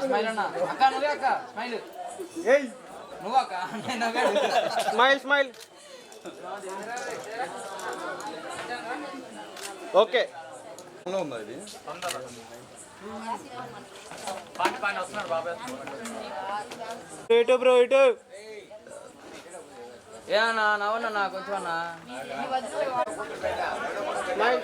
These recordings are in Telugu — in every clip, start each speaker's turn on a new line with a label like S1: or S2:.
S1: స్మైల్ అన్న అక్క నువ్వే అక్క స్మైల్ నువ్వు అక్క
S2: స్మైల్ స్మైల్. ఓకే ఇటు బ్రో ఇటు.
S1: ఏ అన్నా నవ్వన్నా కొంచెం అన్నా
S2: స్మైల్.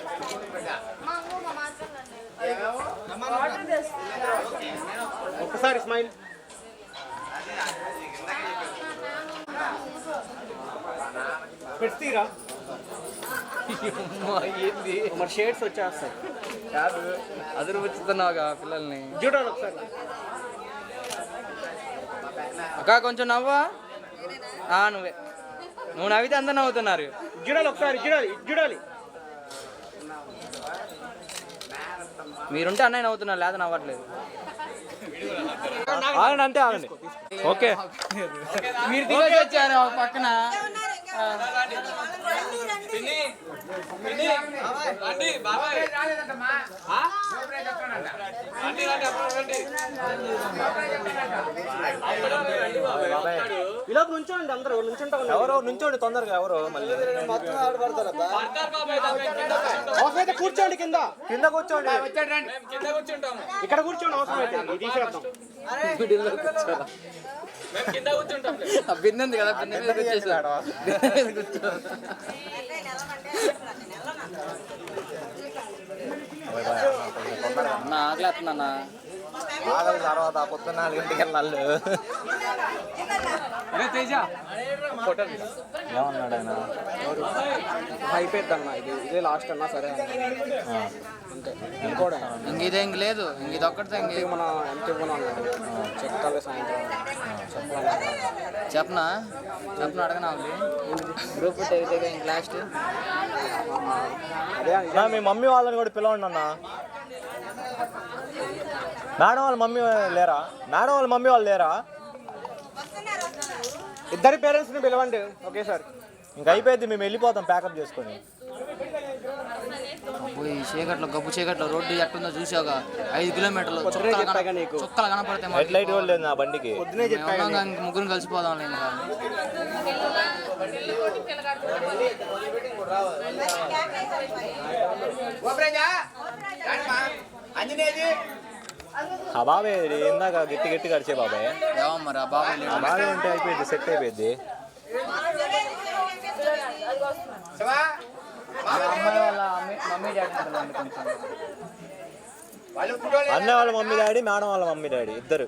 S2: ఒక్కసారి స్మైల్. పెడతీరా
S1: ఏంది
S2: మరి షేడ్స్ వచ్చేస్తాయి.
S1: కాదు అదురు వచ్చుతున్నావుగా పిల్లల్ని
S2: చూడండి ఒకసారి.
S1: అక్క కొంచెం నవ్వా నువ్వే నువ్వు నవ్వితే అందరు నవ్వుతున్నారు.
S2: చూడాలి ఒకసారి చూడాలి చూడాలి.
S1: మీరుంటే అన్నయ్య నవ్వుతున్నారు లేదా నవ్వట్లేదు.
S2: ఆగండి అంతే ఆగండి. ఓకే
S1: మీరు దిగొచ్చి వచ్చారు ఒక పక్కన.
S2: ఇలా నుంచోండి అందరూ నుంచుంటా. ఎవరో నుంచోండి తొందరగా. ఎవరో మళ్ళీ అవసరమైతే కూర్చోండి. కింద కింద కూర్చోండి. ఇక్కడ కూర్చోండి. అవసరమైతే ఇది తీసేద్దాం.
S1: బిందె ఉంది కదా బిందె మీద కూర్చోసాడు. ఆకలేస్తున్నా
S2: తర్వాత పొద్దున్న 4 గంటలకు ఏమన్నాడు ఆయన? అయిపోయిద్దన్నా ఇదే లాస్ట్ అన్నా. సరే అంతే ఇంకోడా
S1: ఇంక లేదు ఇంక ఇది ఒక్కడితే ఇంక
S2: మన ఎంత ఇవ్వను చెప్తాలే సాయంత్రం.
S1: చెప్పనా అడగనా గ్రూప్ అయితే ఇంక లాస్ట్.
S2: అదే మీ మమ్మీ వాళ్ళని కూడా పిలవండి అన్న. మేడం వాళ్ళ మమ్మీ లేరా? మేడం వాళ్ళ మమ్మీ వాళ్ళు లేరా? ఇద్దరి పేరెంట్స్ని పిలవండి ఒకేసారి. ఇంకా అయిపోయింది. మేము వెళ్ళిపోతాం ప్యాకప్ చేసుకొని.
S1: చీకట్లో గబ్బు చీకట్లో రోడ్డు ఎట్టుందో చూసావుగా 5 కిలోమీటర్లు చుక్కలు కనపడతాయి.
S2: హెడ్ లైట్ కూడా లేదు నా బండికి.
S1: ముగ్గురు కలిసిపోదాం ఇంకా.
S2: ఆ బాబాయ్ ఇందాక గట్టి గట్టి గడిచే బాబాయ్.
S1: మరి ఆ బాబాయ్
S2: ఉంటే అయిపోయింది. సెట్ అయిపోయింది.
S1: అమ్మాయి వాళ్ళ మమ్మీ డాడీ కొంచెం
S2: అన్న వాళ్ళ మమ్మీ డాడీ, మేడం వాళ్ళ మమ్మీ డాడీ ఇద్దరు.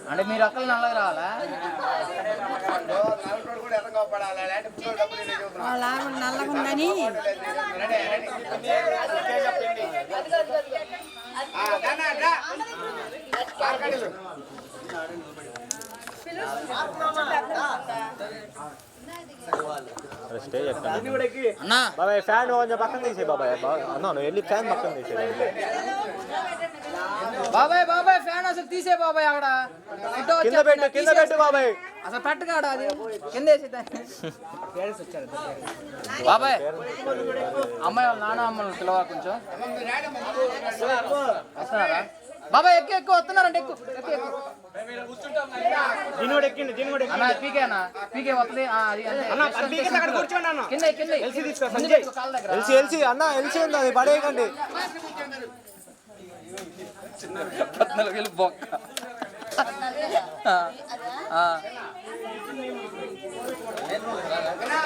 S1: అంటే మీరు అక్కలు నల్లగా రావాలా?
S3: నల్లగుందని
S2: స్టేజ్ బాబాయ్ ఫ్యాన్ కొంచెం పక్కన తీసే బాబాయ్. అన్నా నువ్వు వెళ్ళి ఫ్యాన్ పక్కన తీసే
S1: బాబాయ్ ఫ్యాన్ అసలు తీసే బాబాయ్. అక్కడ
S2: కింద పెట్టు బాబాయ్.
S1: అసలు పెట్టగాడ అది కింద వేసి బాబాయ్. అమ్మాయి వాళ్ళ నాన్న అమ్మలు పిలవా కొంచెం వస్తున్నారా బాబాయ్? ఎక్కువ వస్తున్నారంటే ఎక్కువ పీకే అన్న పీకే వస్తుంది.
S2: ఎల్సీ అన్న ఎల్సీ ఉంది అది పడేయకండి.
S1: 14 బొక్క.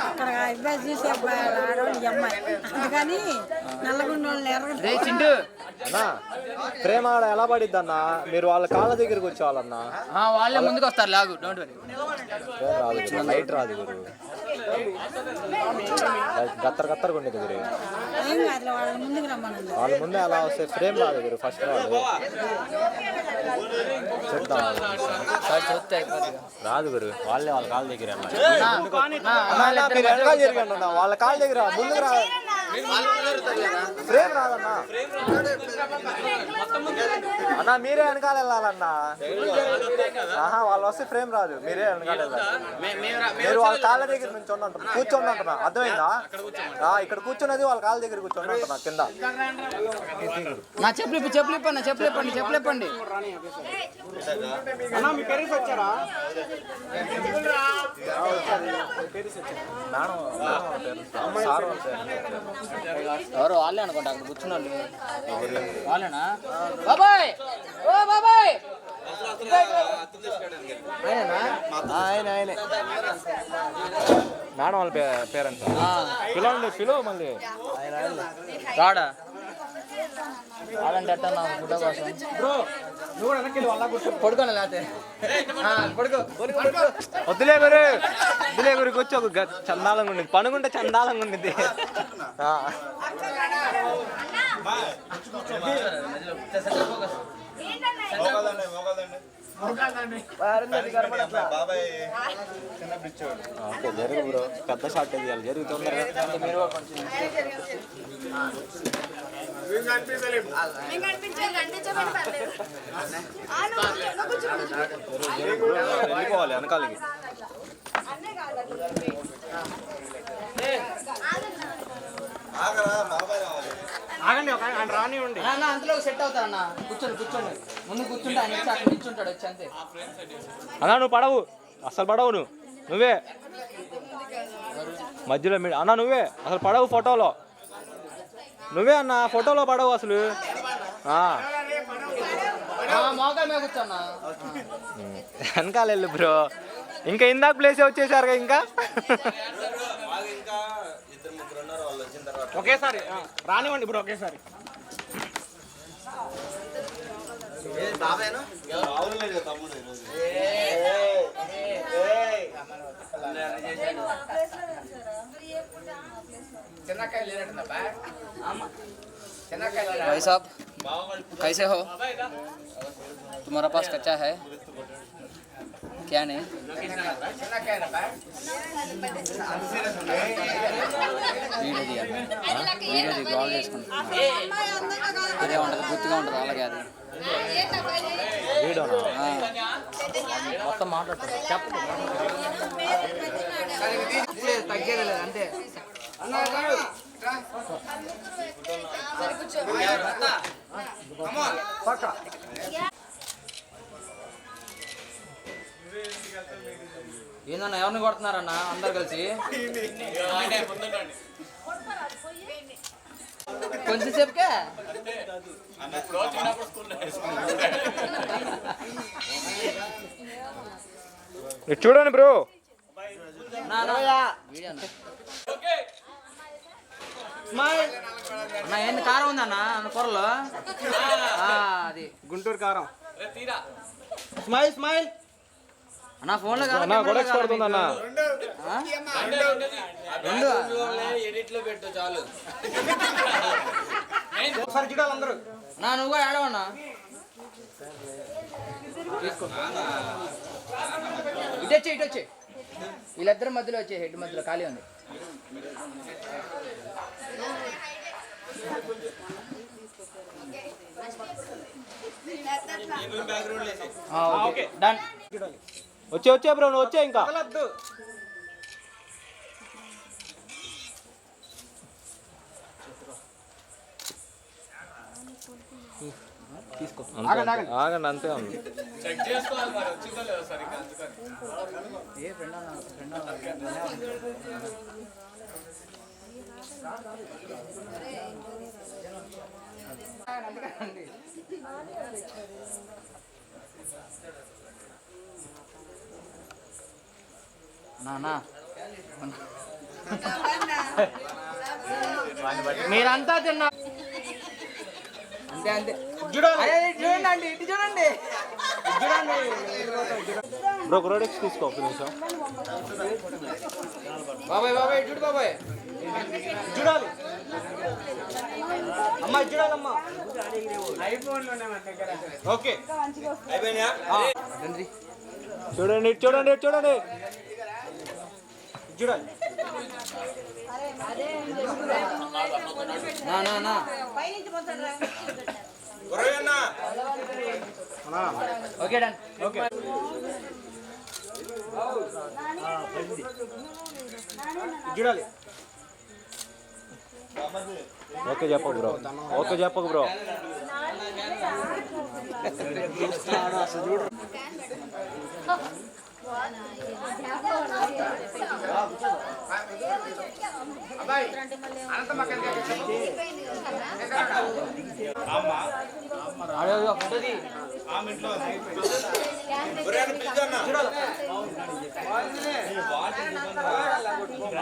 S3: అక్కడ అబ్బాయి చూసే ఆడవాళ్ళు అమ్మాయి అందుకని నల్లగుండ వాళ్ళు
S1: చింటూ
S2: అన్నా ప్రేమ ఎలా పడిద్ది అన్న? మీరు వాళ్ళ కాళ్ళ దగ్గరికి వచ్చేవాళ్ళన్నా.
S1: వాళ్ళే ముందుకు వస్తారు. లాగు డోంట్ వరీ.
S2: రాదు లైట్ రాదు గురు. గత్తరగా ఉండేది గురు. వాళ్ళ ముందే అలా వస్తే ఫ్రేమ్ రాదు గురు. ఫస్ట్ రాదు గురు. వాళ్ళే వాళ్ళ కాళ్ళ దగ్గర వాళ్ళ కాళ్ళ దగ్గర ముందుకు రా.
S4: ఫ్రేమ్ రాదన్నా అన్నా, మీరే వెనకాల వెళ్ళాలన్నా. ఆహా, వాళ్ళు వస్తే ఫ్రేమ్ రాదు, మీరే వెనకాల వెళ్ళాలి. మీరు వాళ్ళ కాళ్ళ దగ్గర నుంచి కూర్చోండి అంటున్నా, అర్థమైందా? ఇక్కడ కూర్చున్నది వాళ్ళ కాళ్ళ దగ్గర కూర్చోండి అంటున్నా కింద.
S1: నా చెప్పులు ఇప్పండి, చెప్పులు ఇప్పండి.
S2: మీ పేరెంట్స్ వచ్చారా?
S1: ఎవరు వాళ్ళే అనుకుంటా అక్కడ కూర్చున్న వాళ్ళేనా? బాబాయ్, ఓ బాబాయ్,
S4: ఆయనే మేడం వాళ్ళ పేరెంట్స్ పిలవ మళ్ళీ.
S1: రాడా రాడంటే అట్ట నా ఫోటో కోసం
S2: నువ్వు కూడా వెనక్కి వాళ్ళ కూర్చో.
S1: పడుకోండి లేకపోతే పడుకో.
S4: వద్దులే గురి కూర్చో. చందాలంగా ఉండింది, పనుకుంటే చందాలంగా ఉండింది. జరుగు బ్రో, పెద్ద షాట్ తీయాలి. జరుగుతుంది వెళ్ళిపోవాలి వెనకాలకి.
S2: ఆగండి, రానివ్వండి.
S1: అందులో సెట్ అవుతా అన్న. కూర్చోండి ముందు కూర్చుంటే ఆయన వచ్చి అక్కడ నిల్చుంటాడు వచ్చి అంతే.
S4: అన్నా నువ్వు పడవు, అసలు పడవు. నువ్వే మధ్యలో అన్నా, నువ్వే అసలు పడవు ఫోటోలో. నువ్వే అన్న ఫోటోలో పడవు అసలు.
S1: మోకాల మీద కూర్చోన్నా.
S4: వెనకాల వెళ్ళు బ్రో. ఇంకా ఇందాక ప్లేసే వచ్చేసారుగా. ఇంకా
S2: ఒకేసారి రానివ్వండి బ్రో, ఒకేసారి.
S1: भाई साहब कैसे हो? तुम्हारा पास कच्चा है क्या? नहीं వీడియో కాల్ చేసుకుంటున్నా. అదే ఉంటుంది, గుర్తుగా ఉంటుంది అలాగే. అది మొత్తం మాట్లాడుతుంది, తగ్గేది లేదు అంతే. ఏందన్నా ఎవరిని కొడుతున్నారన్నా అందరు కలిసి? కొంచెం సేపుకే
S4: చూడండి బ్రో.
S1: ఏంది కారం ఉందన్న కూరలో? అది
S2: గుంటూరు కారం. స్మైల్
S1: అన్న ఫోన్లో
S4: పడుతుందన్న.
S2: ఒకసారి చూడాలి అందరూ.
S1: నువ్వు కూడా ఆడవన్నా. ఇటు వచ్చి వీళ్ళిద్దరి మధ్యలో వచ్చే హెడ్ మధ్యలో ఖాళీ ఉంది. డన్.
S4: వచ్చే బ్రో, నువ్వు వచ్చే. ఇంకా ఆగండి, అంతే ఉంది.
S1: మీరంతా తిన్నా అంతే అంతే. చూడండి ఇటు చూడండి.
S4: బ్రో ప్రోడక్ట్స్ తీసుకో ఒక నిమిషం.
S1: బాబాయ్ చూడు బాబాయ్,
S2: చూడాలి అమ్మా, చూడాలమ్మా. ఓకే
S4: చూడండి చూడండి.
S2: చూడాలి.
S1: నా నా నా ఓకే డన్
S2: ఓకే చూడాలి
S4: ఓకే చెప్పకు బ్రో ఓకే చెప్పకు బ్రో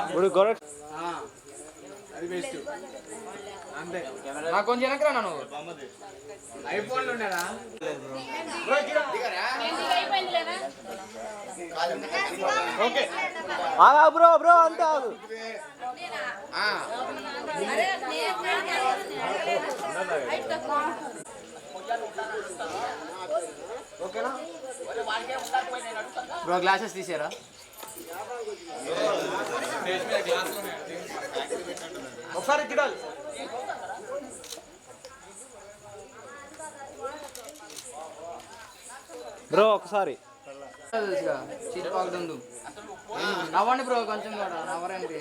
S4: ఇప్పుడు గొర్రె
S2: అది బెస్ట్ అంతే
S1: నాకు కొంచెం వెనకరా నువ్వు
S2: ఐఫోన్ లో ఉండేనా ఓకే
S4: ఆగా బ్రో బ్రో అంతే ఆగు
S2: ఓకేనా
S1: బ్రో గ్లాసెస్ తీసారా
S2: ఒకసారి చూడాలి
S4: బ్రో ఒకసారి
S1: తెలుసుగా చీటి పాకుతుండు నవ్వండి బ్రో కొంచెం కూడా నవ్వరండి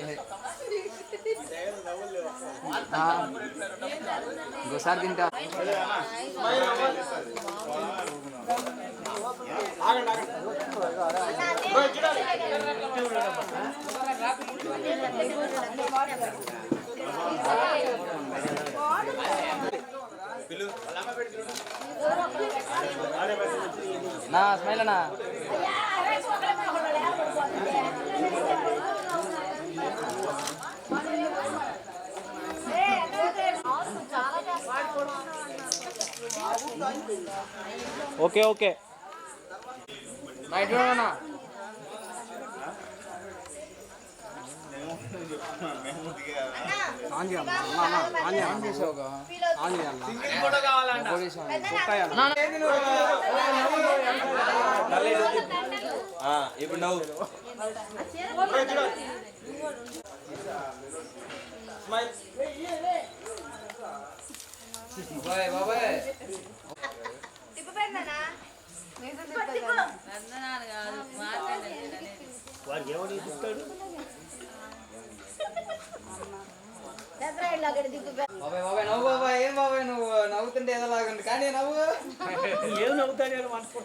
S1: ఇంకోసారి తింటా నా స్మైల్ అన్నా
S4: ఓకే ఓకే
S1: మా ఇంటి అన్నా ఆన్ చేసావుగా
S2: ఇప్పుడు నవ్వు
S1: బాబాయ్ బాబాయ్ బాబాయ్ బాబాయ్ నవ్వు బాబాయ్ ఏం బాబాయ్ నువ్వు నవ్వుతుంటే ఏదో లాగుంది కానీ నవ్వు
S2: ఏం నవ్వుతాడు మనసు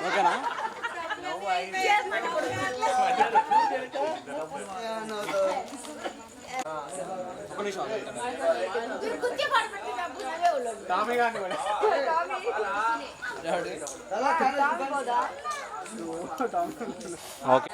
S2: ఓకేనా ఒక నిమిషం టామీ గాని కూడా
S4: ఓకే